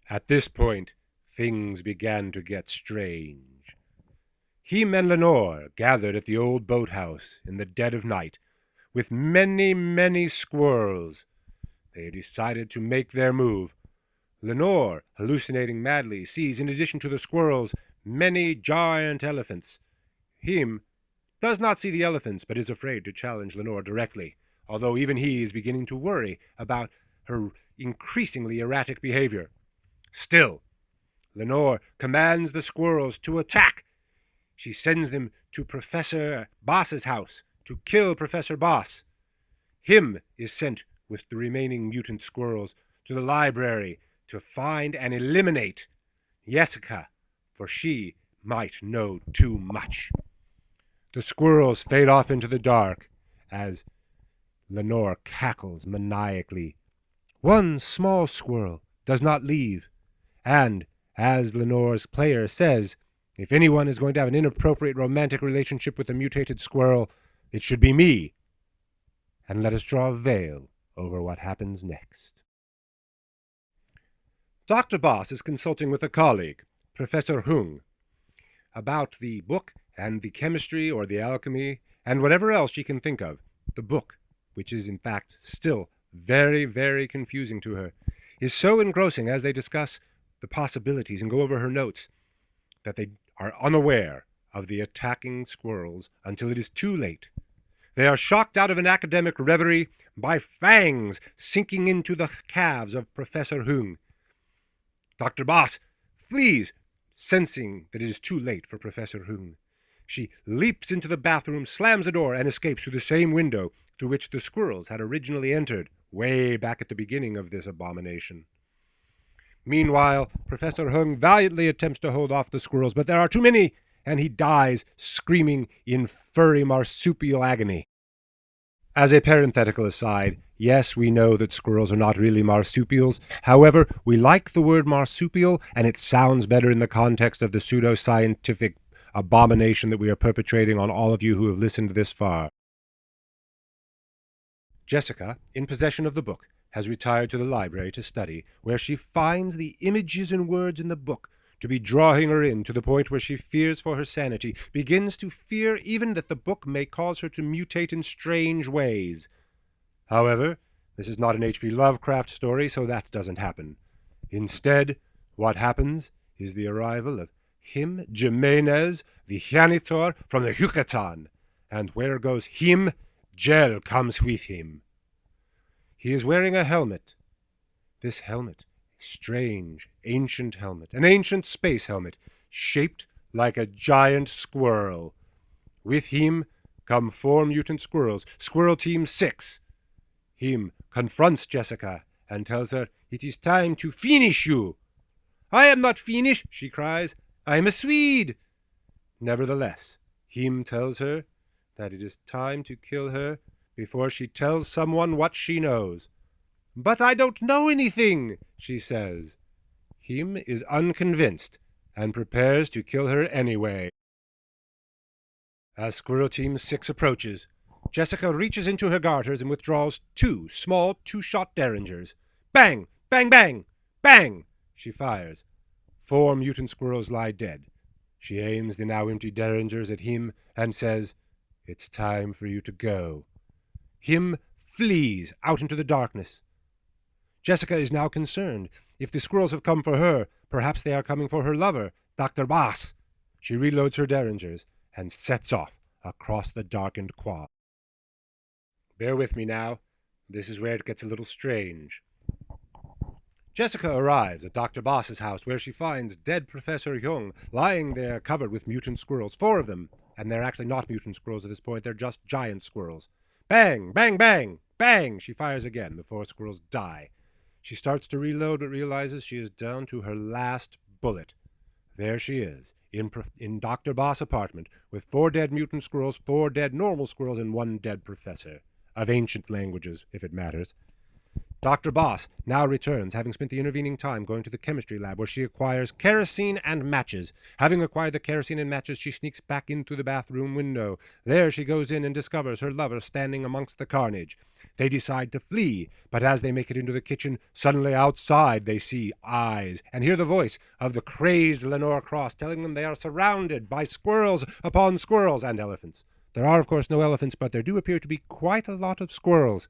At this point, things began to get strange. Him and Lenore gathered at the old boathouse in the dead of night, with many, many squirrels. They decided to make their move. Lenore, hallucinating madly, sees, in addition to the squirrels, many giant elephants. Him does not see the elephants, but is afraid to challenge Lenore directly, although even he is beginning to worry about her increasingly erratic behavior. Still, Lenore commands the squirrels to attack. She sends them to Professor Boss's house to kill Professor Boss. Him is sent with the remaining mutant squirrels to the library to find and eliminate Jessica, for she might know too much. The squirrels fade off into the dark as Lenore cackles maniacally. One small squirrel does not leave, and, as Lenore's player says, if anyone is going to have an inappropriate romantic relationship with a mutated squirrel, it should be me. And let us draw a veil over what happens next. Dr. Boss is consulting with a colleague, Professor Hung, about the book and the chemistry or the alchemy and whatever else she can think of. The book, which is in fact still very, very confusing to her, is so engrossing as they discuss the possibilities and go over her notes that they are unaware of the attacking squirrels until it is too late. They are shocked out of an academic reverie by fangs sinking into the calves of Professor Hung. Dr. Boss flees, sensing that it is too late for Professor Hung. She leaps into the bathroom, slams the door, and escapes through the same window through which the squirrels had originally entered, way back at the beginning of this abomination. Meanwhile, Professor Hung valiantly attempts to hold off the squirrels, but there are too many, and he dies screaming in furry marsupial agony. As a parenthetical aside, yes, we know that squirrels are not really marsupials. However, we like the word marsupial, and it sounds better in the context of the pseudoscientific abomination that we are perpetrating on all of you who have listened this far. Jessica, in possession of the book, has retired to the library to study, where she finds the images and words in the book to be drawing her in to the point where she fears for her sanity, begins to fear even that the book may cause her to mutate in strange ways. However, this is not an H.P. Lovecraft story, so that doesn't happen. Instead, what happens is the arrival of him, Jimenez, the janitor from the Yucatan, and where goes him, Gel comes with him. He is wearing a helmet. This helmet, a strange, ancient helmet, an ancient space helmet, shaped like a giant squirrel. With him come 4 mutant squirrels, Squirrel Team 6. Him confronts Jessica and tells her, "It is time to finish you." "I am not finished," she cries. "I am a Swede." Nevertheless, him tells her that it is time to kill her before she tells someone what she knows. "But I don't know anything," she says. Him is unconvinced and prepares to kill her anyway. As Squirrel Team 6 approaches, Jessica reaches into her garters and withdraws 2 small 2-shot derringers. Bang! Bang! Bang! Bang! She fires. 4 mutant squirrels lie dead. She aims the now empty derringers at him and says, "It's time for you to go." Him flees out into the darkness. Jessica is now concerned. If the squirrels have come for her, perhaps they are coming for her lover, Dr. Boss. She reloads her derringers and sets off across the darkened quad. Bear with me now. This is where it gets a little strange. Jessica arrives at Dr. Boss's house, where she finds dead Professor Jung lying there covered with mutant squirrels, 4 of them. And they're actually not mutant squirrels at this point, they're just giant squirrels. Bang! Bang! Bang! Bang! She fires again. The 4 squirrels die. She starts to reload, but realizes she is down to her last bullet. There she is, in Dr. Boss' apartment, with 4 dead mutant squirrels, 4 dead normal squirrels, and 1 dead professor. Of ancient languages, if it matters. Dr. Boss now returns, having spent the intervening time going to the chemistry lab where she acquires kerosene and matches. Having acquired the kerosene and matches, she sneaks back in through the bathroom window. There she goes in and discovers her lover standing amongst the carnage. They decide to flee, but as they make it into the kitchen, suddenly outside they see eyes and hear the voice of the crazed Lenore Cross telling them they are surrounded by squirrels upon squirrels and elephants. There are, of course, no elephants, but there do appear to be quite a lot of squirrels.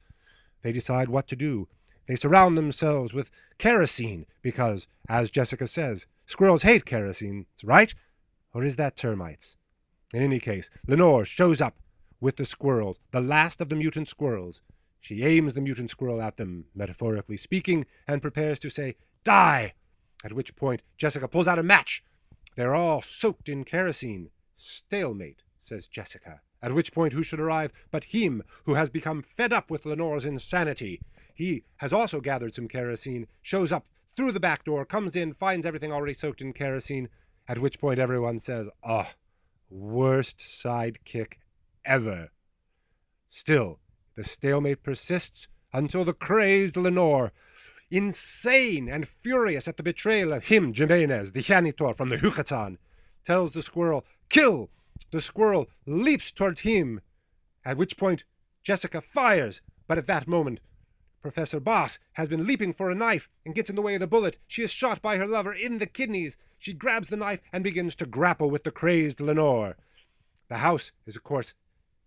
They decide what to do. They surround themselves with kerosene because, as Jessica says, squirrels hate kerosene, right? Or is that termites? In any case, Lenore shows up with the squirrels, the last of the mutant squirrels. She aims the mutant squirrel at them, metaphorically speaking, and prepares to say, "Die!" At which point Jessica pulls out a match. They're all soaked in kerosene. Stalemate, says Jessica. At which point who should arrive but him who has become fed up with Lenore's insanity. He has also gathered some kerosene, shows up through the back door, comes in, finds everything already soaked in kerosene, at which point everyone says, "Oh, worst sidekick ever." Still, the stalemate persists until the crazed Lenore, insane and furious at the betrayal of him, Jimenez, the janitor from the Yucatan, tells the squirrel, "Kill!" The squirrel leaps towards him, at which point Jessica fires, but at that moment Professor Boss has been leaping for a knife and gets in the way of the bullet. She is shot by her lover in the kidneys. She grabs the knife and begins to grapple with the crazed Lenore. The house is, of course,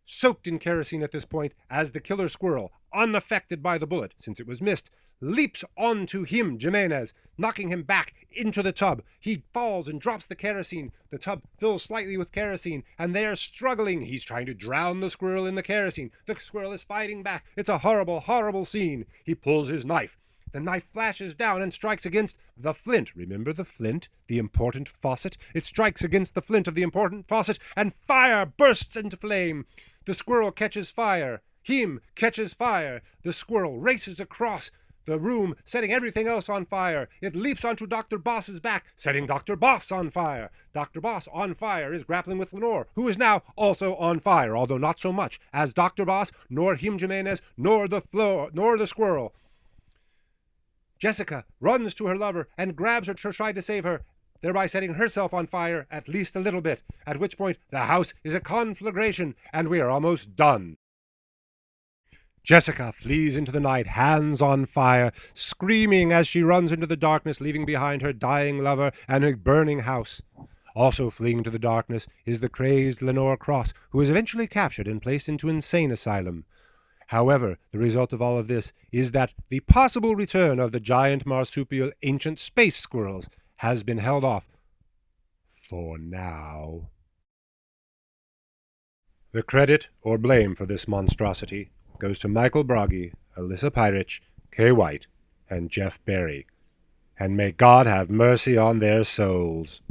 soaked in kerosene at this point as the killer squirrel, unaffected by the bullet, since it was missed, leaps onto him, Jimenez, knocking him back into the tub. He falls and drops the kerosene. The tub fills slightly with kerosene, and they are struggling. He's trying to drown the squirrel in the kerosene. The squirrel is fighting back. It's a horrible, horrible scene. He pulls his knife. The knife flashes down and strikes against the flint. Remember the flint? The important faucet? It strikes against the flint of the important faucet, and fire bursts into flame. The squirrel catches fire. Him catches fire. The squirrel races across the room, setting everything else on fire. It leaps onto Dr. Boss's back, setting Dr. Boss on fire. Dr. Boss, on fire, is grappling with Lenore, who is now also on fire, although not so much as Dr. Boss, nor him Jimenez, nor the squirrel. Jessica runs to her lover and grabs her to try to save her, thereby setting herself on fire at least a little bit, at which point the house is a conflagration, and we are almost done. Jessica flees into the night, hands on fire, screaming as she runs into the darkness, leaving behind her dying lover and a burning house. Also fleeing to the darkness is the crazed Lenore Cross, who is eventually captured and placed into insane asylum. However, the result of all of this is that the possible return of the giant marsupial ancient space squirrels has been held off for now. The credit or blame for this monstrosity goes to Michael Broggie, Alyssa Pyrich, Kay White, and Jeff Berry. And may God have mercy on their souls.